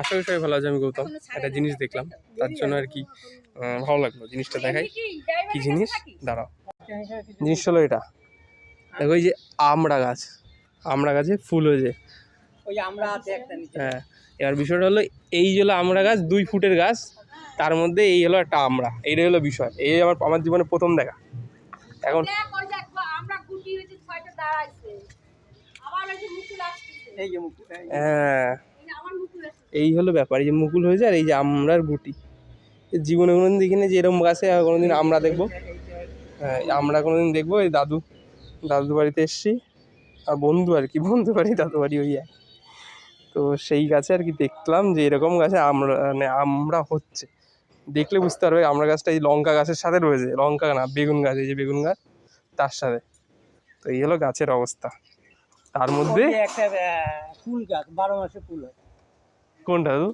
আশা করি সবাই ভালো আছে। আমি গৌতম, একটা জিনিস দেখলাম, তার জন্য আর কি ভালো লাগলো। জিনিসটা দেখাই, কি জিনিস দাঁড়াও। জিনিসটা হলো এটা, দেখো এই যে আমড়া গাছ, আমড়া গাছে ফুল হয়েছে। হ্যাঁ, এবার বিষয়টা হলো এই হলো আমড়া গাছ, 2 ফুটের গাছ, তার মধ্যে এই হলো একটা আমড়া। এইটাই হলো বিষয়। এই আমার জীবনে প্রথম দেখা। এখন হ্যাঁ, এই হলো ব্যাপার। এই যে মুকুল হয়েছে আর এই যে আমড়ার গুটি, জীবনে কোনোদিন দেখিনি যে এরকম গাছে কোনোদিন আমরা দেখবো। হ্যাঁ, আমরা কোনোদিন দেখবো। এই দাদু বাড়িতে এসছি, আর বন্ধু আর কি, বন্ধু বাড়ি দাদু বাড়ি ওই এক। তো সেই গাছে আর কি দেখলাম যে এরকম গাছে আমরা হচ্ছে, দেখলে বুঝতে পারবে। আমরা গাছটা এই লঙ্কা গাছের সাথে রয়েছে, লঙ্কা না বেগুন গাছ, এই যে বেগুন গাছ তার সাথে। তো এই হলো গাছের অবস্থা। তার মধ্যে একটা ফুল গাছ 12 মাসে ফুল হয়। কোনটা দাদু?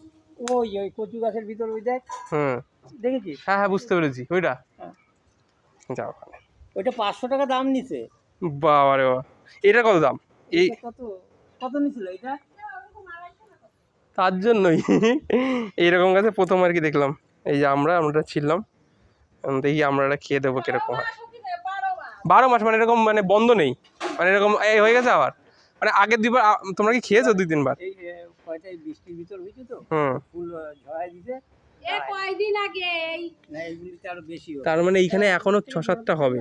ওই কচু গাছের ভিতর ওই দেখ। হ্যাঁ দেখেছিস? হ্যাঁ, বুঝতে পেরেছি। ওইটা যাও, ওইটা 500 টাকা দাম নিছে। বাবা রে বাবা, এটা কত দাম? এই কত নিছিল এটা? তার জন্যই এইরকম গাছে প্রথম আর কি দেখলাম। এই যে আমরা ছিলাম, দেখি আমরা এটা খেয়ে দেবো কিরকম হয়। 12 মাস মানে এরকম, মানে বন্ধ নেই, মানে এরকম এই হয়ে গেছে আবার, মানে আগের 2বার তোমরা কি খেয়েছো? 2-3 বার। এই কয়টাই বৃষ্টির ভিতর হয়েছে তো, ফুল ঝরাই দিতে কয়দিন আগে। না, এইগুলিতে আরো বেশি হবে। তার মানে এইখানে এখনো 6-7টা হবে।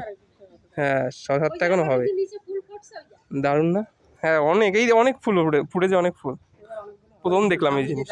হ্যাঁ, 6-7টা এখনো হবে। দারুণ না? হ্যাঁ, অনেক, এই অনেক ফুল ফুটেছে, অনেক ফুল। প্রথম দেখলাম এই জিনিস।